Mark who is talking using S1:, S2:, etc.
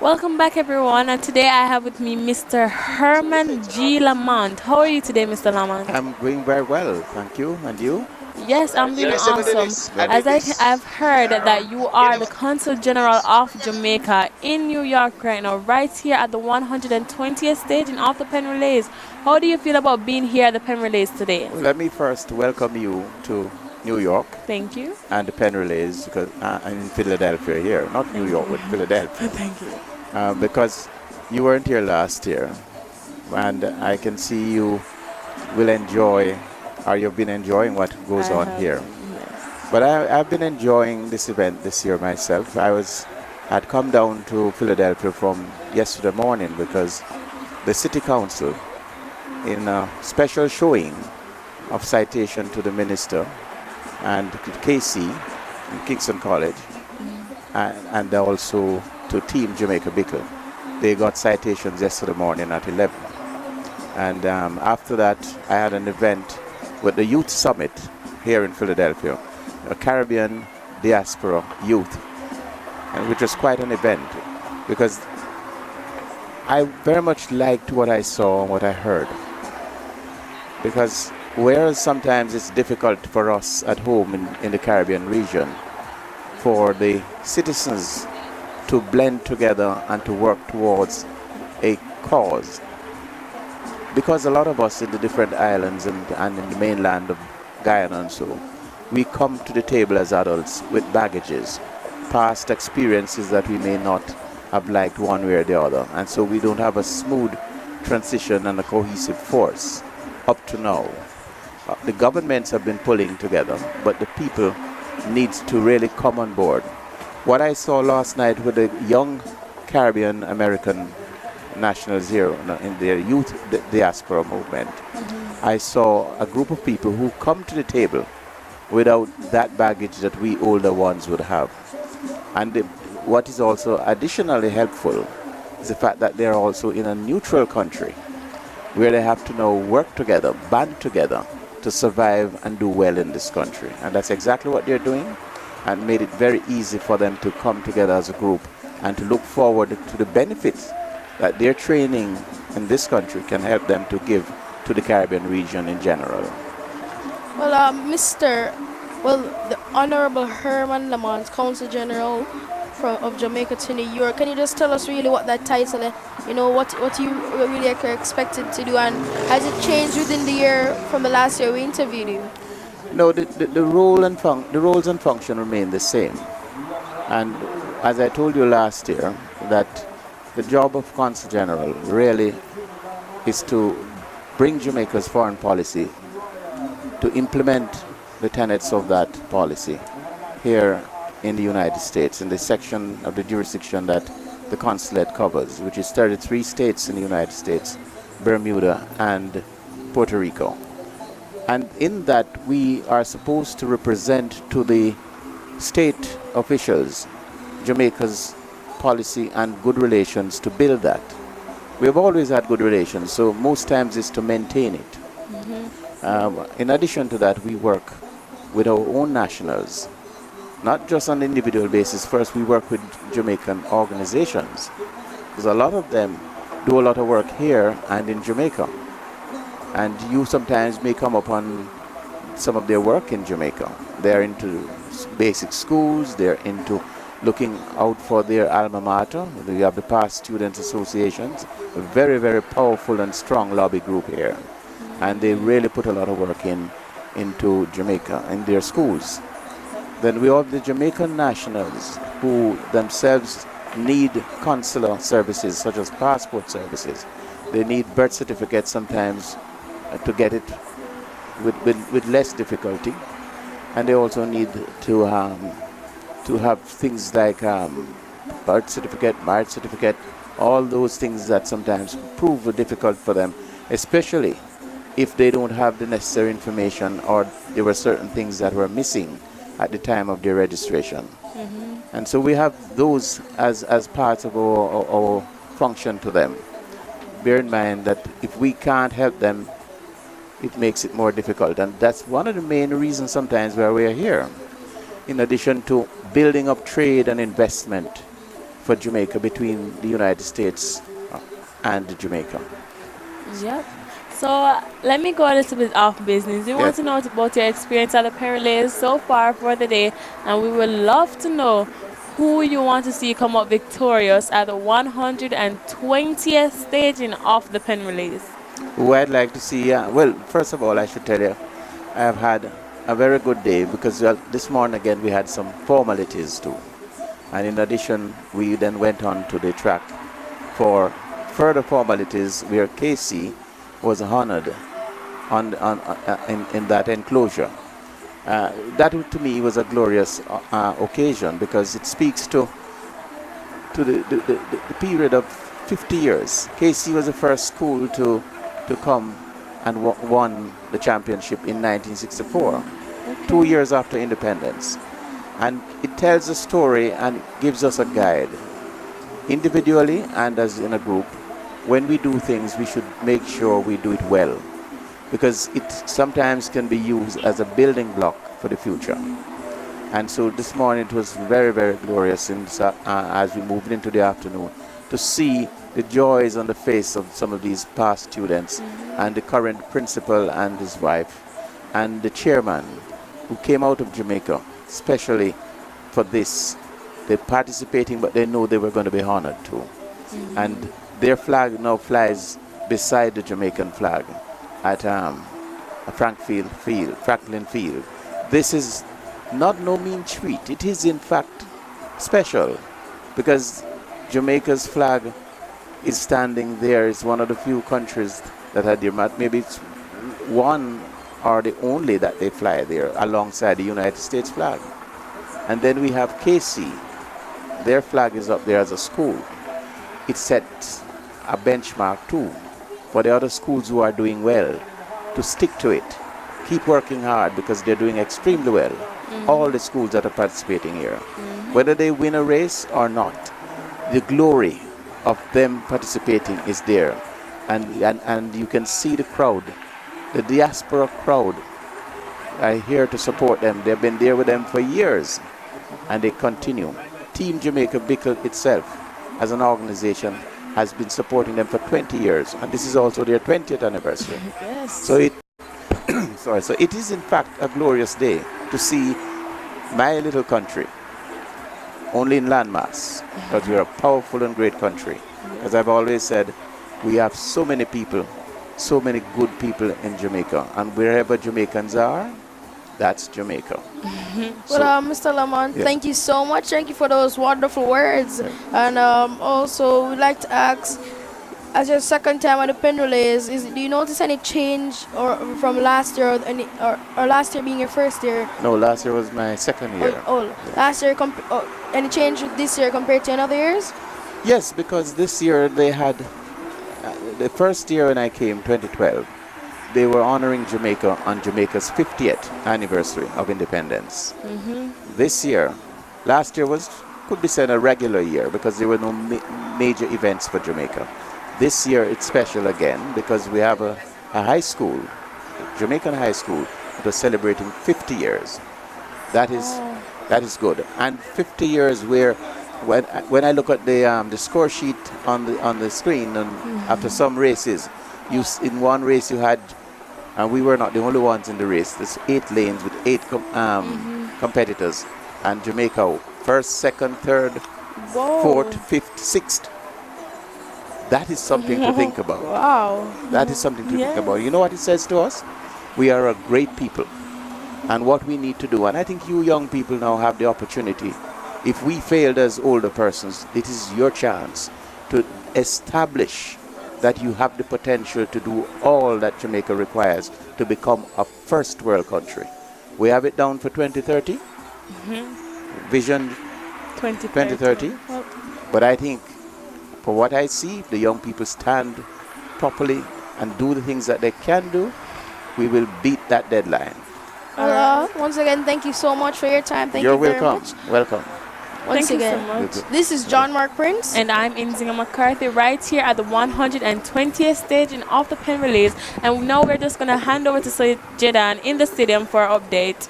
S1: Welcome back, everyone. And today I have with me Mr. Herman G. Lamont. How are you today, Mr. Lamont?
S2: I'm doing very well, thank you. And you?
S1: Yes, I'm doing awesome.
S2: Good.
S1: I've heard that you are the Consul General of Jamaica in New York right now, right here at the 120th stage in of the Penn Relays. How do you feel about being here at the Penn Relays today?
S2: Well, let me first welcome you to New York
S1: Thank you.
S2: and the Penn Relays because I'm in Philadelphia here, not New York, but Philadelphia.
S1: Thank you.
S2: Because you weren't here last year, and I can see you will enjoy, or you've been enjoying what goes on here.
S1: Yes.
S2: But I've been enjoying this event this year myself. I'd come down to Philadelphia from yesterday morning because the City Council, in a special showing of citation to the minister and to KC in Kingston College, and also to Team Jamaica Bickle. They got citations yesterday morning at 11. And after that, I had an event with the Youth Summit here in Philadelphia, a Caribbean diaspora youth, and which was quite an event because I very much liked what I saw and what I heard. Because whereas sometimes it's difficult for us at home in the Caribbean region for the citizens to blend together and to work towards a cause. Because a lot of us in the different islands and in the mainland of Guyana and so, we come to the table as adults with baggages, past experiences that we may not have liked one way or the other. And so we don't have a smooth transition and a cohesive force up to now. The governments have been pulling together, but the people needs to really come on board. What I saw last night with the young Caribbean American nationals here in their youth diaspora movement, I saw a group of people who come to the table without that baggage that we older ones would have. And what is also additionally helpful is the fact that they're also in a neutral country where they have to now work together, band together to survive and do well in this country. And that's exactly what they're doing, and made it very easy for them to come together as a group and to look forward to the benefits that their training in this country can help them to give to the Caribbean region in general.
S3: Well, the Honorable Herman Lamont, Consul General of Jamaica to New York, can you just tell us really what that title is? What you really are expected to do, and has it changed within the year from the last year we interviewed you?
S2: No, the role and the roles and function remain the same. And as I told you last year, that the job of Consul General really is to bring Jamaica's foreign policy, to implement the tenets of that policy here in the United States, in the section of the jurisdiction that the consulate covers, which is 33 states in the United States, Bermuda, and Puerto Rico. And in that, we are supposed to represent to the state officials Jamaica's policy and good relations to build that. We have always had good relations, so most times it's to maintain it. In addition to that, we work with our own nationals, not just on an individual basis. First, we work with Jamaican organizations, because a lot of them do a lot of work here and in Jamaica. And you sometimes may come upon some of their work in Jamaica. They're into basic schools, they're into looking out for their alma mater. We have the past students associations, a very, very powerful and strong lobby group here. And they really put a lot of work into Jamaica, in their schools. Then we have the Jamaican nationals who themselves need consular services, such as passport services. They need birth certificates sometimes to get it with less difficulty. And they also need to have things like birth certificate, marriage certificate, all those things that sometimes prove difficult for them, especially if they don't have the necessary information or there were certain things that were missing at the time of their registration. And so we have those as part of our function to them. Bear in mind that if we can't help them, it makes it more difficult. And that's one of the main reasons sometimes why we are here. In addition to building up trade and investment for Jamaica between the United States and Jamaica.
S1: Yep. So let me go a little bit off business. We want to know about your experience at the Penn Relays so far for the day, and we would love to know who you want to see come up victorious at the 120th staging of the Penn Relays.
S2: Who I'd like to see, well, first of all, I should tell you, I have had a very good day because this morning again we had some formalities too. And in addition, we then went on to the track for further formalities where KiDz was honored in that enclosure. That to me was a glorious occasion because it speaks to the period of 50 years. KiDz was the first school to come and won the championship in 1964, okay. 2 years after independence. And it tells a story and gives us a guide. Individually and as in a group, when we do things, we should make sure we do it well, because it sometimes can be used as a building block for the future. And so this morning it was very, very glorious as we moved into the afternoon to see the joys on the face of some of these past students, and the current principal and his wife and the chairman who came out of Jamaica especially for this. They're participating, but they know they were going to be honored too. And their flag now flies beside the Jamaican flag at Franklin Field. This is not no mean treat. It is in fact special because Jamaica's flag is standing there. It's one of the few countries that had their maybe it's one or the only that they fly there alongside the United States flag. And then we have KiDz. Their flag is up there as a school. It sets a benchmark too for the other schools who are doing well to stick to it. Keep working hard because they're doing extremely well. All the schools that are participating here. Whether they win a race or not, the glory of them participating is there. And you can see the crowd, the diaspora crowd are here to support them. They've been there with them for years and they continue. Team Jamaica Bickle itself as an organization has been supporting them for 20 years, and this is also their 20th anniversary.
S1: Yes.
S2: So it so it is in fact a glorious day to see my little country only in landmass, because we are a powerful and great country. As I've always said, we have so many people, so many good people in Jamaica, and wherever Jamaicans are, that's Jamaica.
S3: Well, Mr. Lamont, thank you so much. Thank you for those wonderful words. And also, we'd like to ask, as your second time at the Penn Relays, do you notice any change or from last year or last year being your first year?
S2: No, last year was my second year.
S3: Last year, any change this year compared to another years?
S2: Yes, because this year they had, the first year when I came, 2012, they were honoring Jamaica on Jamaica's 50th anniversary of independence. This year, last year could be said a regular year because there were no major events for Jamaica. This year it's special again because we have a high school, Jamaican high school, that was celebrating 50 years. That is good. And 50 years where when I look at the score sheet on the screen, and after some races, in one race you had, and we were not the only ones in the race. There's 8 lanes with 8 competitors, and Jamaica first, second, third, fourth, fifth, sixth. That is something to think about.
S3: Wow.
S2: That is something to think about. You know what it says to us? We are a great people, and what we need to do. And I think you young people now have the opportunity. If we failed as older persons, it is your chance to establish that you have the potential to do all that Jamaica requires to become a first world country. We have it down for 2030, Vision 2030. But I think, for what I see, if the young people stand properly and do the things that they can do, we will beat that deadline.
S3: Once again, thank you so much for your time. Thank
S2: You're
S3: you very
S2: welcome.
S3: much.
S2: Welcome.
S3: Once
S1: Thank
S3: again,
S1: you so much.
S3: this is John Mark Prince.
S1: And I'm Inzinga McCarthy right here at the 120th staging of the Penn Relays. And now we're just going to hand over to Jadan in the stadium for our update.